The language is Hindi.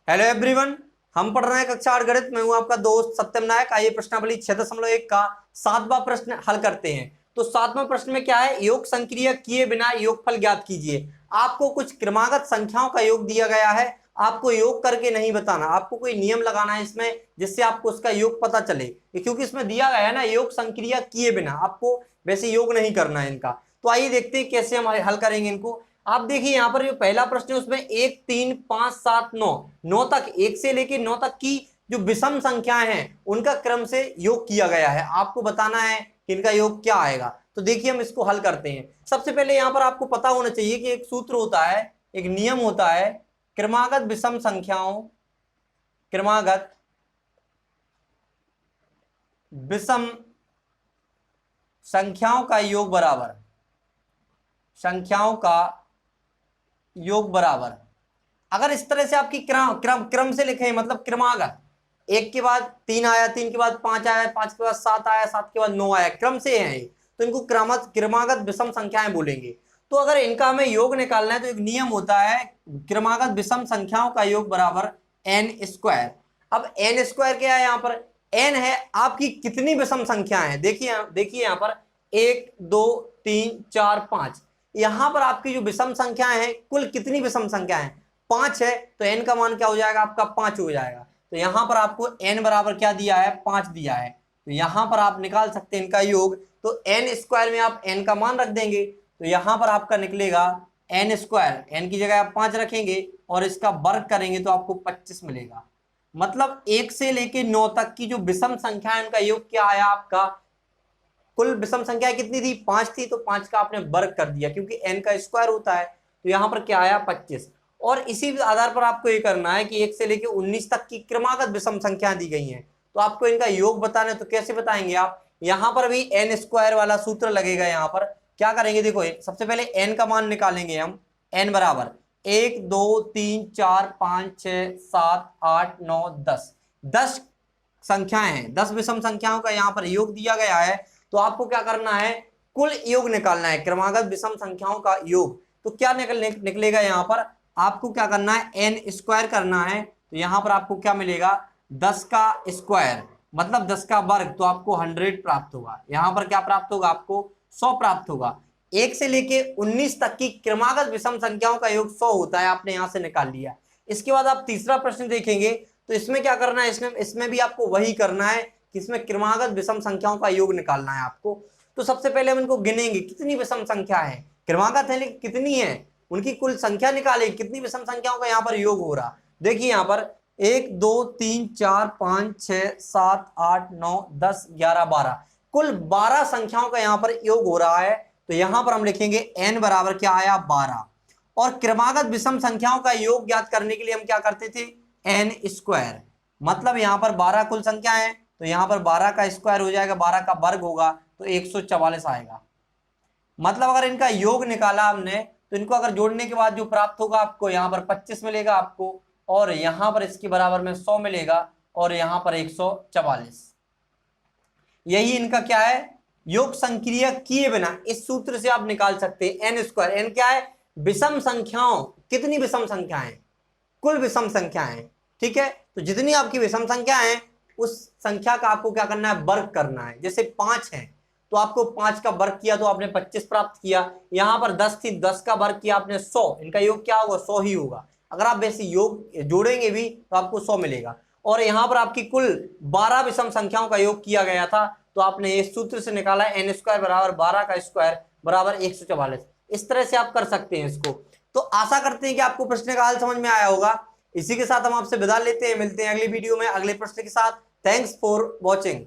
हेलो एवरीवन, हम पढ़ रहे हैं कक्षा 8 गणित। मैं हूं आपका दोस्त सत्यम नायक। आइए प्रश्नावली 6.1 का 7वां प्रश्न हल करते हैं। तो 7वां प्रश्न में क्या है, योग संक्रिया किए बिना योगफल ज्ञात कीजिए। आपको कुछ क्रमागत संख्याओं का योग दिया गया है, आपको योग करके नहीं बताना, आपको कोई नियम लगाना है इसमें जिससे आपको उसका योग पता चले। क्योंकि इसमें दिया गया है ना, योग संक्रिया किए बिना, आपको वैसे योग नहीं करना है इनका। तो आइए देखते हैं कैसे हम हल करेंगे इनको। आप देखिए यहाँ पर जो पहला प्रश्न है उसमें 1, 3, 5, 7, 9 तक, 1 से लेके 9 तक की जो विषम संख्याएं हैं उनका क्रम से योग किया गया है। आपको बताना है कि इनका योग क्या आएगा। तो देखिए हम इसको हल करते हैं। सबसे पहले यहाँ पर आपको पता होना चाहिए कि एक सूत्र होता है, एक नियम होता है, क्रमागत विषम संख्याओं, क्रमागत विषम संख्याओं का योग बराबर, संख्याओं का योग बराबर। अगर इस तरह से आपकी क्रम से लिखे, मतलब क्रमागत, 1 के बाद 3 आया, 3 के बाद 5 आया, 5 के बाद 7 आया, 7 के बाद 9 आया, क्रम से है, तो इनको क्रमागत विषम संख्याएं बोलेंगे। तो अगर इनका हमें योग निकालना है तो एक नियम होता है, क्रमागत विषम संख्याओं का योग बराबर n²। अब n² क्या है, यहाँ पर n है आपकी कितनी विषम संख्याएं हैं। देखिए यहाँ पर 1, 2, 3, 4, 5, यहां पर आपकी जो विषम संख्याएं हैं, कुल कितनी विषम संख्या है, 5 है। तो n का मान क्या हो जाएगा, आपका 5 हो जाएगा। तो यहां पर आपको n बराबर क्या दिया है, 5 दिया है। तो यहां पर आप निकाल सकते हैं इनका योग। तो n² में आप n का मान रख देंगे, तो यहां पर आपका निकलेगा n², n की जगह आप 5 रखेंगे और इसका वर्ग करेंगे तो आपको 25 मिलेगा। मतलब 1 से लेके 9 तक की जो विषम संख्या है उनका योग क्या आया आपका, कुल विषम संख्या कितनी थी, 5 थी, तो 5 का आपने वर्ग कर दिया क्योंकि n का स्क्वायर होता है। तो यहां पर क्या आया, 25। और इसी आधार पर आपको ये करना है कि 1 से लेकर 19 तक की क्रमागत विषम संख्या दी गई हैं, तो आपको इनका योग बताना है। तो कैसे बताएंगे आप, यहां पर भी n² वाला सूत्र लगेगा। यहां पर क्या करेंगे, देखो सबसे पहले n का मान निकालेंगे हम। n बराबर 1, 2, 3, 4, 5, 6, 7, 8, 9, 10, 10 संख्याएं हैं, 10 विषम संख्याओं का यहाँ पर योग दिया गया है। तो आपको क्या करना है, कुल योग निकालना है, क्रमागत विषम संख्याओं का योग। तो क्या निकलेगा, यहाँ पर आपको क्या करना है, n² करना है। तो यहाँ पर आपको क्या मिलेगा, 10 का स्क्वायर मतलब 10 का वर्ग, तो आपको 100 प्राप्त होगा। यहाँ पर क्या प्राप्त होगा, आपको 100 प्राप्त होगा। 1 से लेके 19 तक की क्रमागत विषम संख्याओं का योग 100 होता है, आपने यहां से निकाल लिया। इसके बाद आप तीसरा प्रश्न देखेंगे, तो इसमें क्या करना है, इसमें भी आपको वही करना है कि इसमें क्रमागत विषम संख्याओं का योग निकालना है आपको। तो सबसे पहले हम इनको गिनेंगे, कितनी विषम संख्या है, क्रमागत है लेकिन कितनी है, उनकी कुल संख्या निकालेंगे, कितनी विषम संख्याओं का यहाँ पर योग हो रहा। देखिए यहाँ पर 1, 2, 3, 4, 5, 6, 7, 8, 9, 10, 11, 12, कुल 12 संख्याओं का यहाँ पर योग हो रहा है। तो यहाँ पर हम लिखेंगे n बराबर क्या आया, 12। और क्रमागत विषम संख्याओं का योग ज्ञात करने के लिए हम क्या करते थे, n², मतलब यहाँ पर 12 कुल संख्या है, तो यहाँ पर 12 का स्क्वायर हो जाएगा, 12 का वर्ग होगा तो 144 आएगा। मतलब अगर इनका योग निकाला हमने तो इनको अगर जोड़ने के बाद जो प्राप्त होगा आपको, यहाँ पर 25 मिलेगा आपको, और यहाँ पर इसके बराबर में 100 मिलेगा, और यहाँ पर 144। यही इनका क्या है, योग संक्रिया किए बिना। इस सूत्र से आप निकाल सकते हैं n²। n क्या है, विषम संख्याओं, कितनी विषम संख्याएं, कुल विषम संख्याएं, ठीक है। तो जितनी आपकी विषम संख्या है उस संख्या का आपको क्या करना है, वर्ग करना है। जैसे 5 है तो आपको 5 का वर्ग किया तो आपने 25 प्राप्त किया। यहां पर 10 थी, 10 का वर्ग किया आपने 100, इनका योग क्या होगा, 100 ही होगा। अगर आप वैसे योग जोड़ेंगे भी तो आपको 100 मिलेगा। और यहां पर आपकी कुल 12 विषम संख्याओं का योग किया गया था, तो आपने इस सूत्र से निकाला n² बराबर 12 का स्क्वायर बराबर 144। इस तरह से आप कर सकते हैं इसको। तो आशा करते हैं कि आपको प्रश्न का हल समझ में आया होगा। इसी के साथ हम आपसे विदा लेते हैं, मिलते हैं अगली वीडियो में अगले प्रश्न के साथ। Thanks for watching.